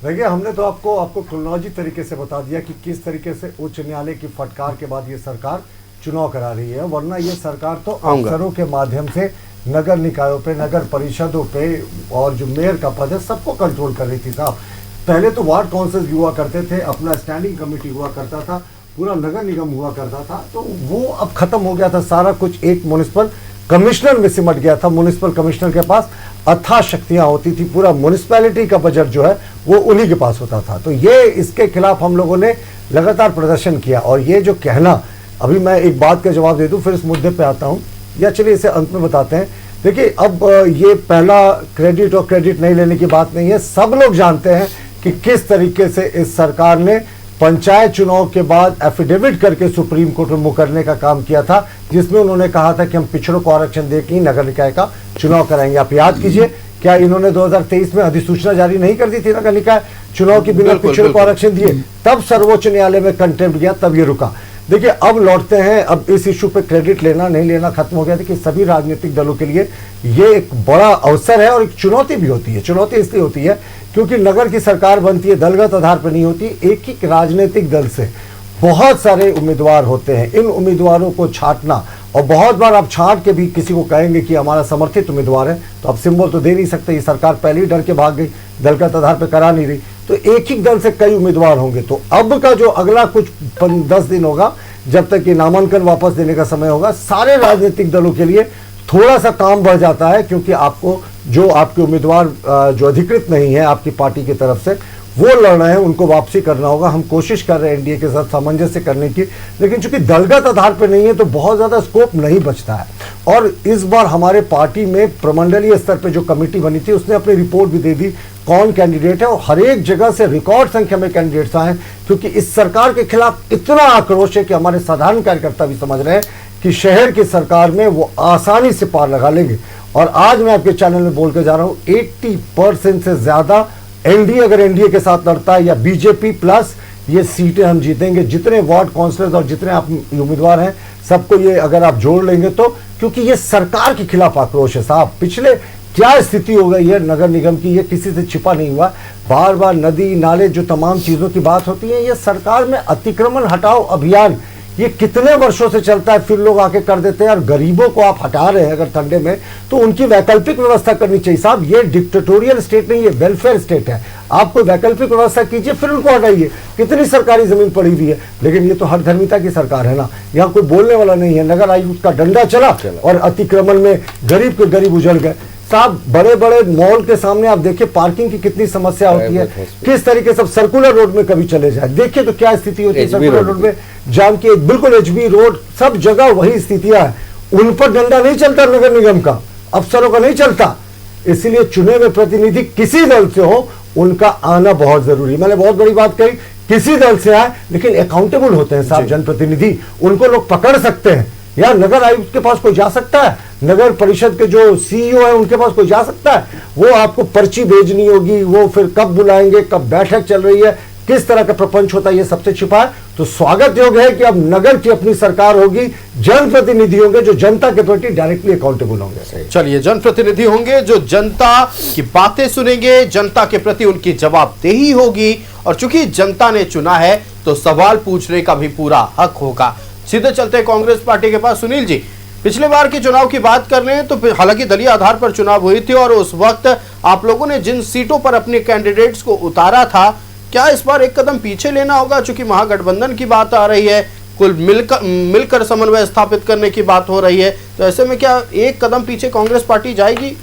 देखिए, हमने तो आपको क्रोनोलॉजी तरीके से बता दिया कि किस तरीके से उच्च न्यायालय की फटकार के बाद ये सरकार चुनाव करा रही है, वरना ये सरकार तो अफसरों के माध्यम से नगर निकायों पे, नगर परिषदों पे और जो मेयर का पद है सबको कंट्रोल कर रही थी साहब। पहले तो वार्ड काउंसिल हुआ करते थे, अपना स्टैंडिंग कमेटी हुआ करता था, पूरा नगर निगम हुआ करता था, तो वो अब खत्म हो गया था। सारा कुछ एक म्युनिसिपल कमिश्नर में सिमट गया था। म्युनिसिपल कमिश्नर के पास अथाह शक्तियां होती थी, पूरा म्युनिसिपैलिटी का बजट जो है वो उन्हीं के पास होता था। तो ये इसके खिलाफ हम लोगों ने लगातार प्रदर्शन किया। और ये जो कहना, अभी मैं एक बात का जवाब दे दूं फिर इस मुद्दे पे आता हूं, या चलिए इसे अंत में बताते हैं। देखिए, अब ये पहला क्रेडिट और क्रेडिट नहीं लेने की बात नहीं है, सब लोग जानते हैं कि किस तरीके से इस सरकार ने पंचायत चुनाव के बाद एफिडेविट करके सुप्रीम कोर्ट में मुकरने का काम किया था, जिसमें उन्होंने कहा था कि हम पिछड़ों को आरक्षण देकर ही नगर निकाय का चुनाव कराएंगे। आप याद कीजिए, क्या इन्होंने 2023 में अधिसूचना जारी नहीं कर दी थी नगर निकाय चुनाव की बिना पिछड़ों को आरक्षण दिए? तब सर्वोच्च न्यायालय में कंटेम्प्ट गया, तब ये रुका। देखिए, अब लौटते हैं, अब इस इशू पे क्रेडिट लेना नहीं लेना खत्म हो गया। देखिए, सभी राजनीतिक दलों के लिए ये एक बड़ा अवसर है और एक चुनौती भी होती है। चुनौती इसलिए होती है क्योंकि नगर की सरकार बनती है, दलगत आधार पर नहीं होती। एक ही राजनीतिक दल से बहुत सारे उम्मीदवार होते हैं, इन उम्मीदवारों को छांटना, और बहुत बार आप छांट के भी किसी को कहेंगे कि हमारा समर्थित उम्मीदवार है, तो आप सिंबल तो दे नहीं सकते। ये सरकार पहले ही डर के भाग गई, दलगत आधार पर करा नहीं रही, तो एक ही दल से कई उम्मीदवार होंगे। तो अब का जो अगला कुछ 10 दिन होगा, जब तक ये नामांकन वापस देने का समय होगा, सारे राजनीतिक दलों के लिए थोड़ा सा काम बढ़ जाता है, क्योंकि आपको जो आपके उम्मीदवार जो अधिकृत नहीं है आपकी पार्टी की तरफ से, वो लड़ रहे हैं, उनको वापसी करना होगा। हम कोशिश कर रहे हैं एनडीए के साथ सामंजस्य करने की, लेकिन चूंकि दलगत आधार पर नहीं है तो बहुत ज्यादा स्कोप नहीं बचता है। और इस बार हमारे पार्टी में प्रमंडलीय स्तर पर जो कमेटी बनी थी उसने अपनी रिपोर्ट भी दे दी कौन कैंडिडेट है, और हर एक जगह से रिकॉर्ड संख्या में कैंडिडेट्स आए, क्योंकि इस सरकार के खिलाफ इतना आक्रोश है कि हमारे साधारण कार्यकर्ता भी समझ रहे हैं कि शहर की सरकार में वो आसानी से पार लगा लेंगे। और आज मैं आपके चैनल में बोल के जा रहा हूं, 80% से ज्यादा एनडीए, अगर एनडीए के साथ लड़ता है या बीजेपी प्लस ये सीटें हम जीतेंगे, जितने वार्ड काउंसलर्स और जितने आप उम्मीदवार हैं सबको ये अगर आप जोड़ लेंगे तो, क्योंकि ये सरकार के खिलाफ आक्रोश है साहब। पिछले क्या स्थिति हो गई है नगर निगम की, ये किसी से छिपा नहीं हुआ। बार बार नदी नाले जो तमाम चीज़ों की बात होती है, ये सरकार में अतिक्रमण हटाओ अभियान ये कितने वर्षों से चलता है, फिर लोग आके कर देते हैं। और गरीबों को आप हटा रहे हैं अगर ठंडे में, तो उनकी वैकल्पिक व्यवस्था करनी चाहिए साहब। ये डिक्टेटोरियल स्टेट नहीं, ये वेलफेयर स्टेट है। आप कोई वैकल्पिक व्यवस्था कीजिए, फिर उनको हटाइए। कितनी सरकारी जमीन पड़ी हुई है, लेकिन ये तो हर धर्मिता की सरकार है ना, यहाँ कोई बोलने वाला नहीं है। नगर आयुक्त का डंडा चला और अतिक्रमण में गरीब के गरीब उजड़ गए साहब। बड़े बड़े मॉल के सामने आप देखिए पार्किंग की कितनी समस्या होती है, किस तरीके से सर्कुलर रोड में कभी चले जाए, देखिए तो क्या स्थिति होती है सर्कुलर रोड में जाम की, बिल्कुल एचबी रोड, सब जगह वही स्थितियां हैं। उन पर डंडा नहीं चलता नगर निगम का, अफसरों का नहीं चलता। इसलिए चुने हुए प्रतिनिधि किसी दल से हो, उनका आना बहुत जरूरी। मैंने बहुत बड़ी बात कही, किसी दल से आए लेकिन अकाउंटेबल होते हैं साहब जनप्रतिनिधि, उनको लोग पकड़ सकते हैं। यार नगर आयुक्त के पास कोई जा सकता है, नगर परिषद के जो सीईओ है उनके पास कोई जा सकता है? वो आपको पर्ची भेजनी होगी, वो फिर कब बुलाएंगे, कब बैठक चल रही है, किस तरह का प्रपंच होता है, ये सबसे छिपा है। तो स्वागत योग्य है कि अब नगर की अपनी सरकार होगी, जनप्रतिनिधि होंगे जो जनता के प्रति डायरेक्टली अकाउंटेबल होंगे। चलिए, जनप्रतिनिधि होंगे जो जनता की बातें सुनेंगे, जनता के प्रति उनकी जवाबदेही होगी, और चूंकि जनता ने चुना है तो सवाल पूछने का भी पूरा हक होगा। सीधे चलते हैं कांग्रेस पार्टी के पास। सुनील जी, पिछले बार के चुनाव की बात कर रहे हैं तो हालांकि दलीय आधार पर चुनाव हुई थी और उस वक्त आप लोगों ने जिन सीटों पर अपने कैंडिडेट्स को उतारा था, क्या इस बार एक कदम पीछे लेना होगा? चूंकि महागठबंधन की बात आ रही है, कुल मिलकर समन्वय स्थापित करने की बात हो रही है, तो ऐसे में क्या एक कदम पीछे कांग्रेस पार्टी जाएगी?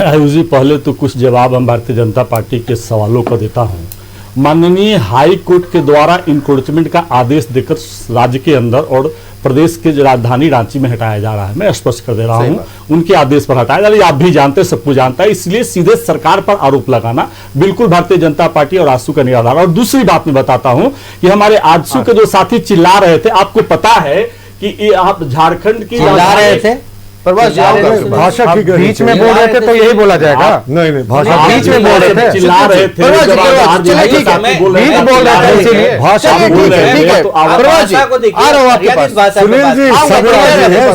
आयुष जी, पहले तो कुछ जवाब हम भारतीय जनता पार्टी के सवालों का देता हूं। माननीय हाई कोर्ट के द्वारा इंक्रोचमेंट का आदेश देकर राज्य के अंदर और प्रदेश के राजधानी रांची में हटाया जा रहा है। मैं स्पष्ट कर दे रहा हूं, उनके आदेश पर हटाया जा रहा है। आप भी जानते हैं, सब कुछ जानता है, इसलिए सीधे सरकार पर आरोप लगाना बिल्कुल भारतीय जनता पार्टी और आजसू का निराधार। और दूसरी बात मैं बताता हूं कि हमारे आजसू के जो साथी चिल्ला रहे थे, आपको पता है कि ये आप झारखंड की चिल्ला रहे थे, भाषा की बीच में बोल रहे थे तो यही बोला जाएगा। नहीं नहीं, भाषा बीच में बोल रहे थे, चिल्ला रहे थे, बीच बोल रहे थे, भाषा ठीक है, आ रहा हूं आपके पास। सुनील जी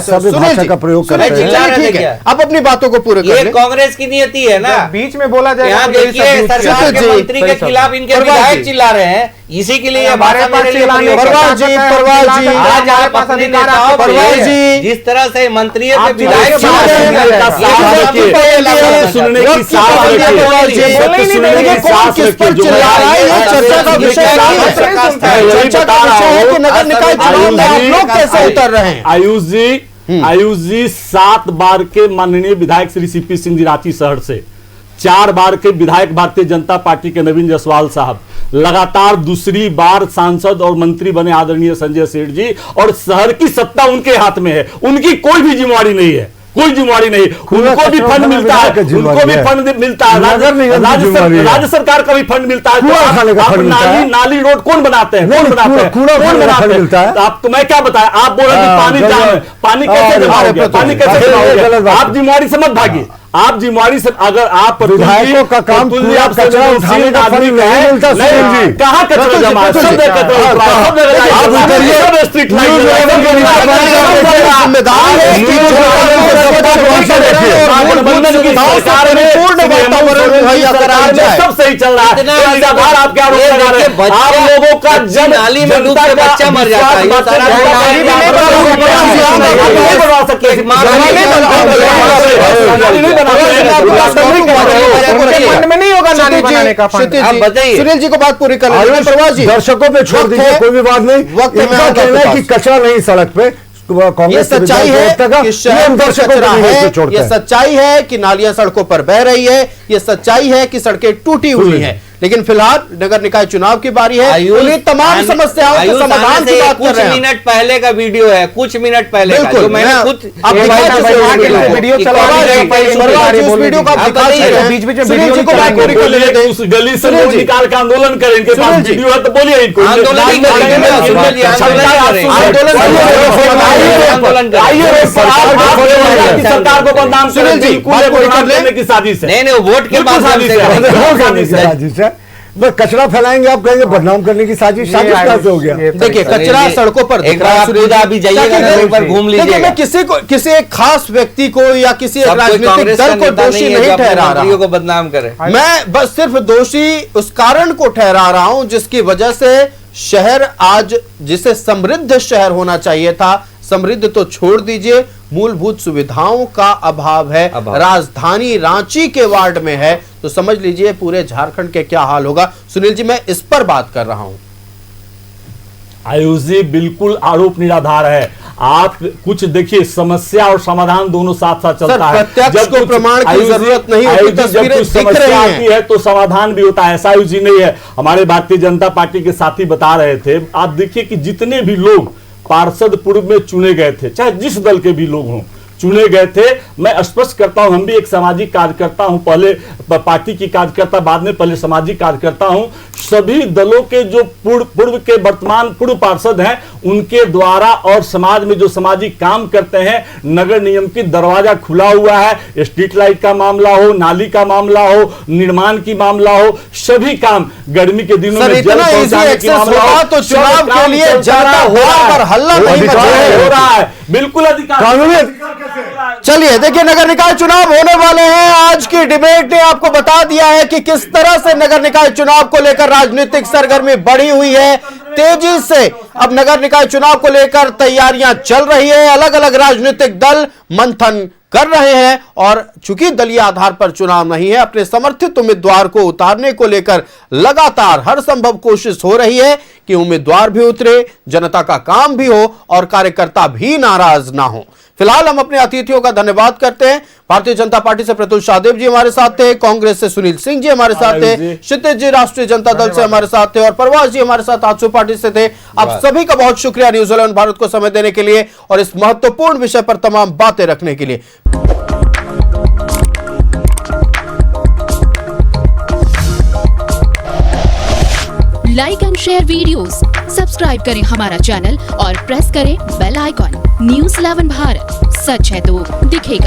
सभी भाषा का प्रयोग करते हैं। ठीक है, आप अपनी बातों को पूरे ये कर कांग्रेस की नियति है ना, बीच में बोला जाएगा। यहाँ देखिए सरकार के मंत्री के खिलाफ इनके विधायक चिल्ला रहे हैं, इसी के लिए हमारे पास परवार जी आज आप अपने नेताओं पे जिस तरह से मंत्री से विधायक सुनने की साथ चर्चा का विषय है कि नगर निकाय चुनाव में आप लोग कैसे उतर रहे हैं? आयुष जी 7 बार के माननीय विधायक श्री सीपी सिंह जी रांची शहर से, 4 बार के विधायक भारतीय जनता पार्टी के नवीन जायसवाल साहब, लगातार दूसरी बार सांसद और मंत्री बने आदरणीय संजय सेठ जी, और शहर की सत्ता उनके हाथ में है। उनकी कोई भी जिम्मेवारी नहीं है, कोई जिम्मेवारी नहीं। उनको भी फंड मिलता है, उनको भी फंड मिलता है, राज्य सरकार का भी फंड मिलता है। नाली रोड कौन बनाते हैं? कौन बनाते हैं? आपको मैं क्या बताया, आप बोल रहे हैं पानी जाम है, पानी कैसे जमाओगे? पानी कैसे जमाओगे? आप जिम्मेवारी से मत भागिए, आप जिम्मेवारी से, अगर आप विधायकों का काम कचरा उठाने का फंड नहीं मिलता। कहाँ कचरा जमा? सब सही चल रहा है। आप क्या आप लोगों का जन नाली में डूब के बच्चा मर जाता है, नहीं होगा नाली बनाने का फंड। आप बताइए, सुनील जी को बात पूरी कर लें, दर्शकों पे छोड़ दीजिए, कोई भी बात नहीं। इनका कहना है कि कचरा नहीं सड़क पे, ये सच्चाई है कि शहर में कचरा है, ये सच्चाई है कि नालियां सड़कों पर बह रही है, ये सच्चाई है कि सड़कें टूटी हुई हैं। लेकिन फिलहाल नगर निकाय चुनाव की बारी है, उन्हीं तमाम समस्याओं के समाधान की बात कर रहे हैं। कुछ मिनट पहले का वीडियो है, कुछ मिनट पहले का, जो मैंने खुद वीडियो चला गली से निकाल के आंदोलन करें, इनके पास वीडियो है तो बोलिए इनको। सरकार को बदनाम करने की साजिश है। नहीं, वोट के बाद साजिश है। बस कचरा फैलाएंगे, आप कहेंगे बदनाम करने की साजिश कहाँ से हो गया? देखिए कचरा सड़कों पर दिख एक रहा है, बार सुनील खुद जी। आप भी जाइएगा, देखिए, एक बार घूम देखिए, लीजिएगा। मैं किसी एक खास व्यक्ति को या किसी एक सब कोई राजनीतिक कांग्रेस का दल को नेता दोषी नहीं है जो नहीं अपने ठहरा मंत्रियों रहा को बदनाम करे। मैं बस सिर्फ दोषी उस कारण को ठहरा रहा हूं जिसकी वजह से शहर आज जिसे समृद्ध शहर होना चाहिए था, समृद्ध तो छोड़ दीजिए, मूलभूत सुविधाओं का अभाव है। राजधानी रांची के वार्ड में है तो समझ लीजिए पूरे झारखंड के क्या हाल होगा। सुनील जी, मैं इस पर बात कर रहा हूं। आयुष जी, बिल्कुल आरोप निराधार है। आप कुछ देखिए, समस्या और समाधान दोनों साथ साथ चलता है। प्रत्यक्ष को प्रमाण की आयुष जी, जरूरत नहीं होती, आयुष जी, जब तस्वीरें कुछ दिख रही समस्या हैं। आती है तो समाधान भी होता है, ऐसा आयुष जी नहीं है। हमारे भारतीय जनता पार्टी के साथी बता रहे थे, आप देखिए कि जितने भी लोग पार्षद पूर्व में चुने गए थे, चाहे जिस दल के भी लोग हों, चुने गए थे, मैं स्पष्ट करता हूं, हम भी एक सामाजिक कार्यकर्ता हूं, पहले पार्टी की कार्यकर्ता, बाद में पहले सामाजिक कार्यकर्ता हूं। सभी दलों के जो पूर्व के वर्तमान पूर्व पार्षद हैं, उनके द्वारा और समाज में जो सामाजिक काम करते हैं, नगर निगम की दरवाजा खुला हुआ है। स्ट्रीट लाइट का मामला हो, नाली का मामला हो, निर्माण की मामला हो, सभी काम, गर्मी के दिनों में जल पहुंचाने की मामला हो, तो चुनाव के लिए जनता पर हल्ला नहीं मचा हो रहा है, बिल्कुल अधिकार। चलिए देखिए, नगर निकाय चुनाव होने वाले हैं। आज की डिबेट ने आपको बता दिया है कि किस तरह से नगर निकाय चुनाव को लेकर राजनीतिक सरगर्मी बढ़ी हुई है। तेजी से अब नगर निकाय चुनाव को लेकर तैयारियां चल रही है। अलग अलग राजनीतिक दल मंथन कर रहे हैं और चूंकि दलीय आधार पर चुनाव नहीं है, अपने समर्थित उम्मीदवार को उतारने को लेकर लगातार हर संभव कोशिश हो रही है कि उम्मीदवार भी उतरे, जनता का काम भी हो और कार्यकर्ता भी नाराज ना हो। फिलहाल हम अपने अतिथियों का धन्यवाद करते हैं। भारतीय जनता पार्टी से प्रतुल शाहदेव जी हमारे साथ थे, कांग्रेस से सुनील सिंह जी हमारे साथ थे, क्षितिज जी राष्ट्रीय जनता दल से हमारे साथ थे और प्रवास जी हमारे साथ आजसू पार्टी से थे। आप सभी का बहुत शुक्रिया न्यूज़ 11 भारत को समय देने के लिए और इस महत्वपूर्ण विषय पर तमाम बातें रखने के लिए। Like and share videos, subscribe करें हमारा चैनल और प्रेस करें बेल आइकॉन। न्यूज़ 11 भारत, सच है तो दिखेगा।